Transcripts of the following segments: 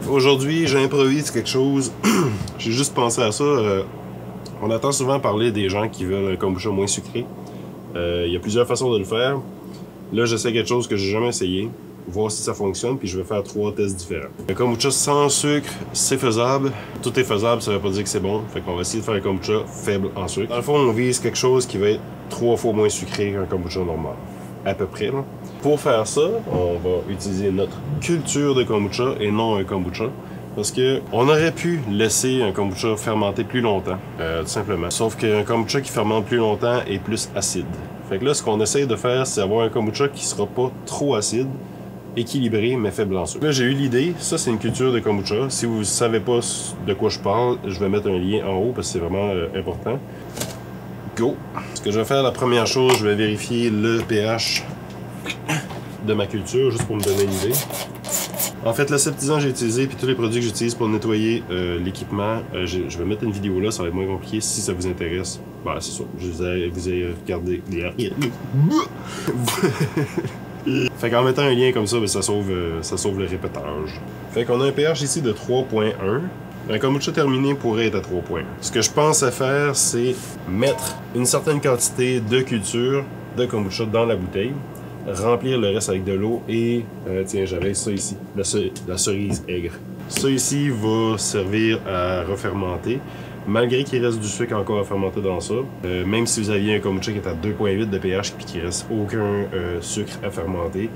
Aujourd'hui, j'improvise quelque chose. J'ai juste pensé à ça. On entend souvent parler des gens qui veulent un kombucha moins sucré. Il y a plusieurs façons de le faire. Là, j'essaie quelque chose que j'ai jamais essayé. Voir si ça fonctionne, puis je vais faire 3 tests différents. Un kombucha sans sucre, c'est faisable. Tout est faisable, ça veut pas dire que c'est bon. Fait qu'on va essayer de faire un kombucha faible en sucre. Dans le fond, on vise quelque chose qui va être 3 fois moins sucré qu'un kombucha normal. À peu près, là. Pour faire ça, on va utiliser notre culture de kombucha et non un kombucha. Parce que on aurait pu laisser un kombucha fermenter plus longtemps, tout simplement. Sauf qu'un kombucha qui fermente plus longtemps est plus acide. Fait que là, ce qu'on essaye de faire, c'est avoir un kombucha qui sera pas trop acide, équilibré, mais faible en sucre. Là, j'ai eu l'idée. Ça, c'est une culture de kombucha. Si vous savez pas de quoi je parle, je vais mettre un lien en haut parce que c'est vraiment important. Go! Ce que je vais faire, la première chose, je vais vérifier le pH de ma culture, juste pour me donner une idée. En fait, l'aseptisant que j'ai utilisé, puis tous les produits que j'utilise pour nettoyer l'équipement, je vais mettre une vidéo là, ça va être moins compliqué si ça vous intéresse. Ben, c'est ça, vous allez regarder. Fait qu'en mettant un lien comme ça, ben, ça sauve le répétage. Fait qu'on a un pH ici de 3.1. Un kombucha terminé pourrait être à 3.1. Ce que je pense à faire, c'est mettre une certaine quantité de culture de kombucha dans la bouteille, remplir le reste avec de l'eau et, tiens, j'avais ça ici, la cerise aigre. Ça ici va servir à refermenter. Malgré qu'il reste du sucre encore à fermenter dans ça, même si vous aviez un kombucha qui est à 2.8 de pH et qu'il ne reste aucun sucre à fermenter,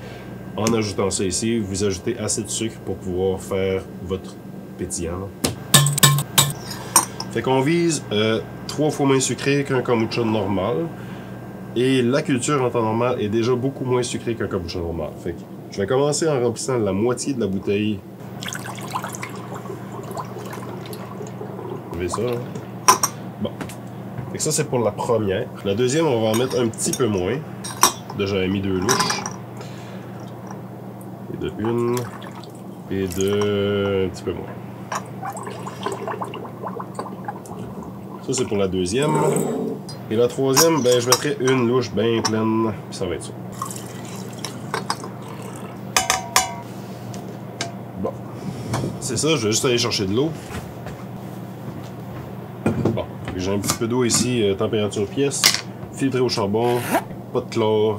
en ajoutant ça ici, vous ajoutez assez de sucre pour pouvoir faire votre pétillant. Fait qu'on vise 3 fois moins sucré qu'un kombucha normal. Et la culture en temps normal est déjà beaucoup moins sucrée qu'un kombucha normal. Fait que je vais commencer en remplissant la moitié de la bouteille. Vous voyez ça, hein? Bon. Fait que ça, c'est pour la première. La deuxième, on va en mettre un petit peu moins. Là, j'avais mis 2 louches. Et de une. Et de un petit peu moins. Ça, c'est pour la deuxième. Et la troisième, ben, je mettrai une louche bien pleine, puis ça va être ça. Bon. C'est ça, je vais juste aller chercher de l'eau. Bon. J'ai un petit peu d'eau ici, température pièce, filtré au charbon, pas de chlore.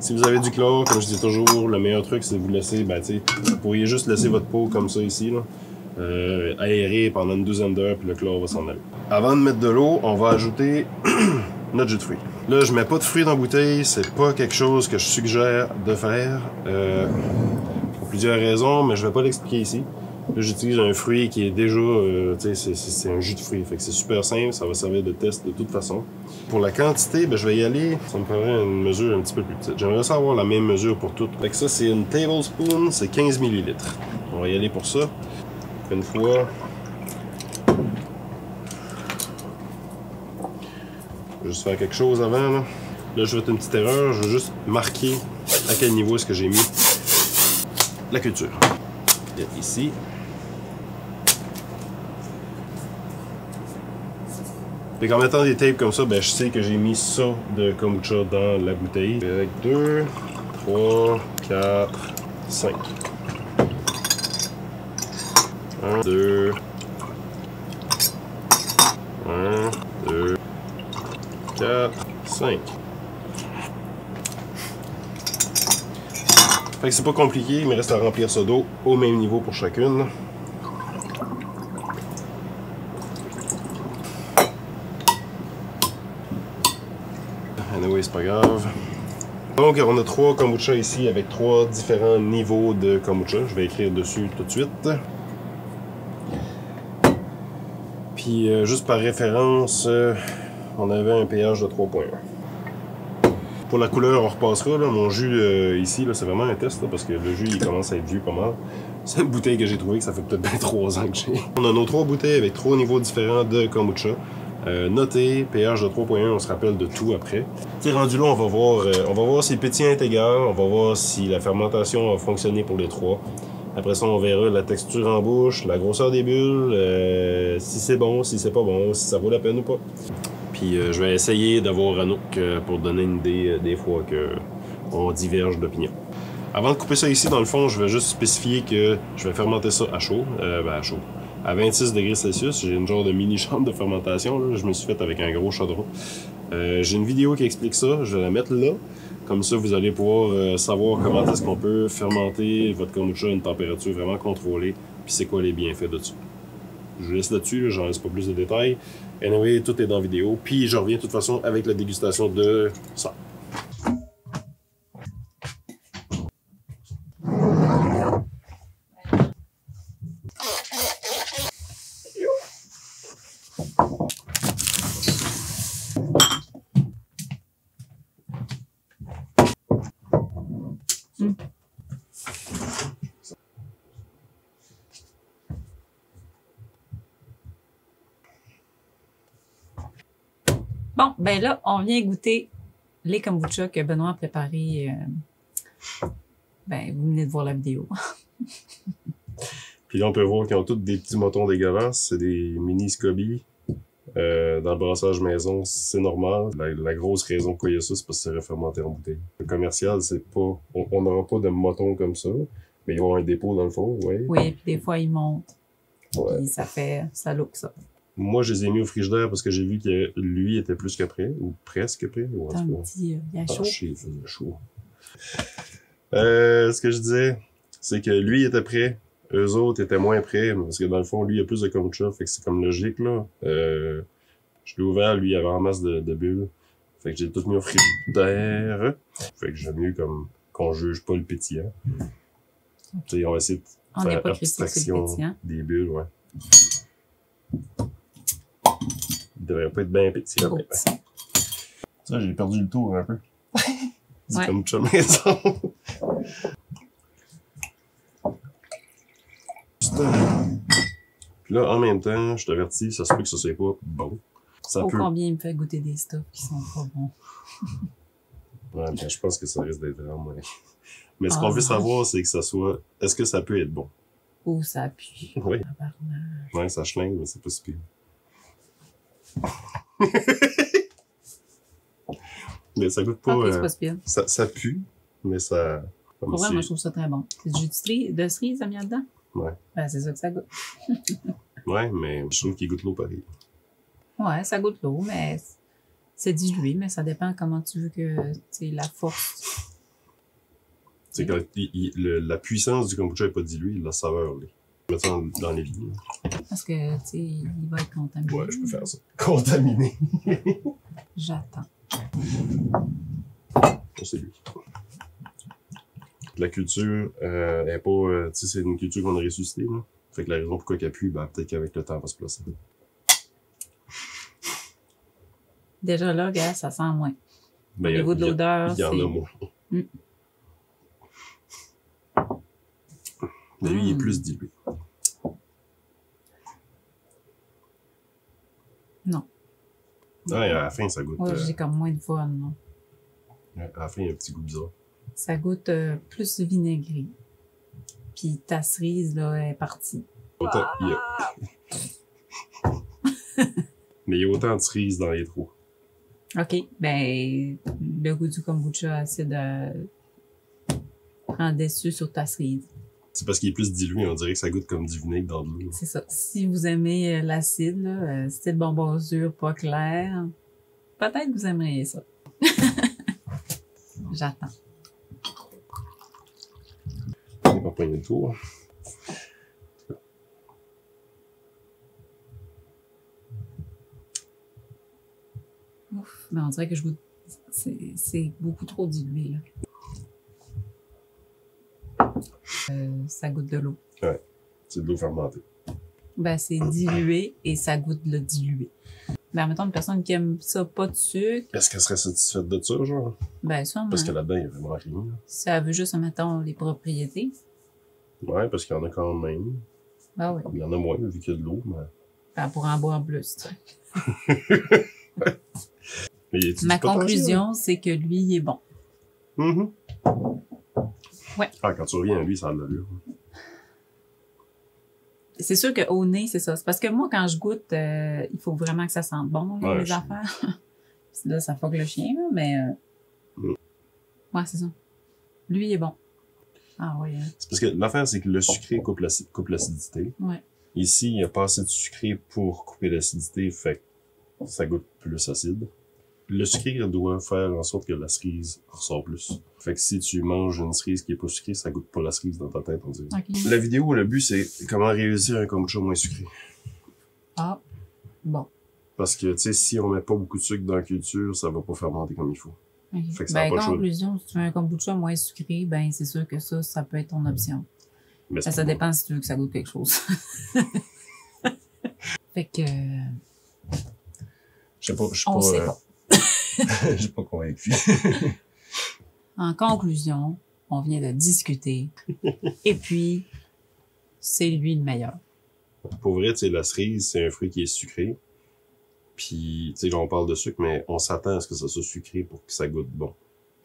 Si vous avez du chlore, comme je dis toujours, le meilleur truc, c'est de vous laisser, ben, tu sais, vous pourriez juste laisser votre peau comme ça ici, là. Aérer pendant une douzaine d'heures, puis le chlore va s'en aller. Avant de mettre de l'eau, on va ajouter notre jus de fruits. Là, je mets pas de fruits dans la bouteille, c'est pas quelque chose que je suggère de faire pour plusieurs raisons, mais je vais pas l'expliquer ici. Là, j'utilise un fruit qui est déjà, tu sais, c'est un jus de fruits, fait que c'est super simple, ça va servir de test de toute façon. Pour la quantité, ben, je vais y aller, ça me prendrait une mesure un petit peu plus petite. J'aimerais ça avoir la même mesure pour toutes. Fait que ça, c'est une tablespoon, c'est 15 ml. On va y aller pour ça. Une fois. Je vais juste faire quelque chose avant. Là, je vais faire une petite erreur. Je vais juste marquer à quel niveau est-ce que j'ai mis la culture. Et ici. Et en mettant des tapes comme ça, ben, je sais que j'ai mis ça de kombucha dans la bouteille. Avec 2, 3, 4, 5. 1, 2, 1, 2, 4, 5. Fait que c'est pas compliqué, il me reste à remplir ça d'eau au même niveau pour chacune. Anyway, c'est pas grave. Donc, on a 3 kombucha ici avec 3 différents niveaux de kombucha. Je vais écrire dessus tout de suite. Puis, juste par référence, on avait un pH de 3.1. Pour la couleur, on repassera. Là, mon jus ici, c'est vraiment un test là, parce que le jus il commence à être vieux pas mal. C'est une bouteille que j'ai trouvée que ça fait peut-être bien 3 ans que j'ai. On a nos 3 bouteilles avec 3 niveaux différents de kombucha. Noté, pH de 3.1, on se rappelle de tout après. T'sais, rendu là, on va voir si le pétillant est égal, on va voir si la fermentation a fonctionné pour les 3. Après ça, on verra la texture en bouche, la grosseur des bulles, si c'est bon, si c'est pas bon, si ça vaut la peine ou pas. Puis je vais essayer d'avoir Anouk pour donner une idée des fois qu'on diverge d'opinion. Avant de couper ça ici, dans le fond, je vais juste spécifier que je vais fermenter ça à chaud. À chaud. À 26 degrés Celsius. J'ai une genre de mini chambre de fermentation. Là. Je me suis fait avec un gros chaudron. J'ai une vidéo qui explique ça. Je vais la mettre là. Comme ça, vous allez pouvoir savoir comment est-ce qu'on peut fermenter votre kombucha à une température vraiment contrôlée. Puis c'est quoi les bienfaits de ça. Je vous laisse là-dessus. J'en laisse pas plus de détails. Anyway, tout est dans la vidéo. Puis je reviens de toute façon avec la dégustation de ça. Bon, ben là, on vient goûter les kombucha que Benoît a préparés. Ben, vous venez de voir la vidéo. Puis là, on peut voir qu'ils ont tous des petits motons dégueulasses. C'est des mini scobies. Dans le brassage maison, c'est normal. La grosse raison pourquoi il y a ça, c'est parce que c'est refermenté en bouteille. Le commercial, c'est pas... On n'aura pas de motons comme ça, mais ils ont un dépôt dans le fond, ouais. Oui, puis des fois, ils montent. Ouais. Puis ça look ça. Moi, je les ai mis au frigidaire parce que j'ai vu que lui était plus que prêt, ou presque prêt. Ou T'as un petit... il y a chaud. Il faisait chaud. Ce que je disais, c'est que lui était prêt. Eux autres étaient moins prêts, parce que dans le fond, lui, il a plus de kombucha, fait que c'est comme logique, là. Je l'ai ouvert, lui, il avait en masse de bulles. Fait que j'ai tout mis au frigidaire. Fait que j'aime mieux comme qu'on juge pas le pétillant. Okay. On va essayer de faire abstraction des bulles, ouais. Il devrait pas être bien pétillant. Oh. Ça, j'ai perdu le tour un peu. C'est comme ça maison. Puis là, en même temps, je t'avertis, ça se peut que ça soit pas bon. Ça peut... combien il me fait goûter des stuffs qui sont pas bons. Ouais, ben, je pense que ça risque d'être vraiment... Mais ce qu'on veut savoir, c'est que ça soit... Est-ce que ça peut être bon? Ou ça pue. Oui. Ouais, ça chlingue, mais c'est pas si pire. Mais ça goûte pas... Okay, c'est pas si pire. Ça pue, mais ça... Pour vrai, moi, je trouve ça très bon. C'est du jus de cerise mis dedans? Ouais. Ben, c'est ça que ça goûte. Ouais, mais je trouve qu'il goûte l'eau pareil. Ouais, ça goûte l'eau, mais c'est dilué, mais ça dépend comment tu veux que, tu sais, la force. C'est que la puissance du kombucha n'est pas diluée, la saveur l'est. Mettre ça dans les vignes. Parce que, tu sais, il va être contaminé. Ouais, je peux faire ça. Contaminé. J'attends. C'est lui. La culture est pas... tu sais, c'est une culture qu'on a ressuscitée, là. Fait que la raison pourquoi qu'elle pue, ben, peut-être qu'avec le temps, elle va se placer. Déjà là, gars, ça sent moins. Ben, au niveau de l'odeur, il y en a moins. Mais lui, il est plus dilué. Non. Ah, à la fin, ça goûte... Ouais, j'ai comme moins de fun, non? À la fin, il y a un petit goût bizarre. Ça goûte plus vinaigré. Puis ta cerise, là, est partie. Autant, mais il y a autant de cerises dans les trous. OK. Ben, le goût du kombucha acide prend dessus sur ta cerise. C'est parce qu'il est plus dilué, on dirait que ça goûte comme du vinaigre dans de l'eau. C'est ça. Si vous aimez l'acide, là, style bonbon dur, pas clair, peut-être que vous aimeriez ça. J'attends. On va pogner le tour. Ouf, mais on dirait que je goûte... C'est beaucoup trop dilué, là. Ça goûte de l'eau. Ouais, c'est de l'eau fermentée. Ben, c'est dilué et ça goûte le dilué. Ben, mettons, une personne qui aime ça pas de sucre. Est-ce qu'elle serait satisfaite de ça, genre? Ben, sûrement. Parce que là-dedans, il y a vraiment rien. Là. Si elle veut juste, mettons, les propriétés. Ouais, parce qu'il y en a quand même. Ben oui. Il y en a moins, vu qu'il y a de l'eau, mais... Ben, pour en boire plus. Mais ma conclusion, c'est que lui, il est bon. Mm-hmm. Ouais. Ah, quand tu reviens à lui, ça a de l'allure. C'est sûr qu'au nez, c'est ça. C'est parce que moi, quand je goûte, il faut vraiment que ça sente bon, là, ouais, les affaires. Là, ça fuck le chien, là, mais... Ouais, c'est ça. Lui, il est bon. Ah oui, hein. C'est parce que l'affaire, c'est que le sucré coupe l'acidité. Ouais. Ici, il n'y a pas assez de sucré pour couper l'acidité, fait que ça goûte plus acide. Le sucré doit faire en sorte que la cerise ressort plus. Fait que si tu manges une cerise qui est pas sucrée, ça goûte pas la cerise dans ta tête, on dirait. OK. La vidéo, le but, c'est comment réussir un kombucha moins sucré. Ah, bon. Parce que, tu sais, si on met pas beaucoup de sucre dans la culture, ça va pas fermenter comme il faut. Okay. Fait que ça a Ben, pas de choix. conclusion, si tu veux un kombucha moins sucré, ben, c'est sûr que ça peut être ton option. Mais Ça dépend si tu veux que ça goûte quelque chose. Fait que... Je sais pas, On sait pas. Je suis pas convaincu. En conclusion, on vient de discuter. Et puis, c'est lui le meilleur. Pour vrai, tu sais, la cerise, c'est un fruit qui est sucré. Puis, tu sais, là, on parle de sucre, mais on s'attend à ce que ça soit sucré pour que ça goûte bon.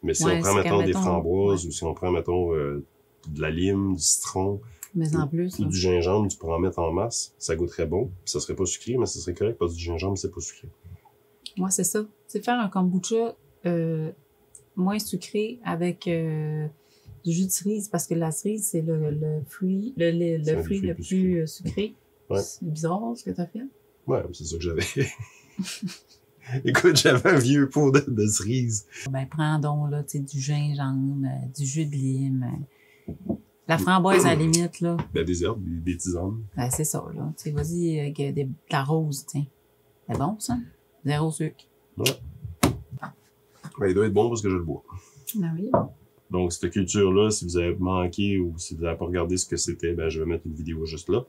Mais si Ouais, on prend, c'est mettons, qu'à, des mettons, framboises ouais. ou si on prend, mettons, de la lime, du citron Mais en plus, ou là, du gingembre, tu pourras en mettre en masse, ça goûterait bon. Puis ça serait pas sucré, mais ça serait correct parce que du gingembre, c'est pas sucré. moi, c'est ça. C'est faire un kombucha moins sucré avec du jus de cerise, parce que la cerise, c'est le fruit, le fruit le plus sucré. Ouais. C'est bizarre ce que t'as fait. Ouais, c'est ça que j'avais. Écoute, j'avais un vieux pot de cerise. Ben, prends donc, là, tu sais, du gingembre, du jus de lime, la framboise à la limite, là. Ben, des herbes, des tisanes. Ben, c'est ça, là. Tu sais, vas-y, avec de la rose, tiens. C'est bon, ça? 0 sucre. Ouais. Ben, il doit être bon parce que je le bois. Ben oui. Donc, cette culture-là, si vous avez manqué ou si vous n'avez pas regardé ce que c'était, ben, je vais mettre une vidéo juste là.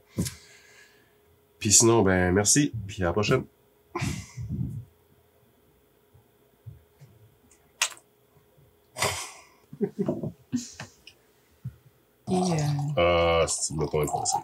Puis sinon, ben, merci. Puis à la prochaine. Et Ah, c'est le temps est passé.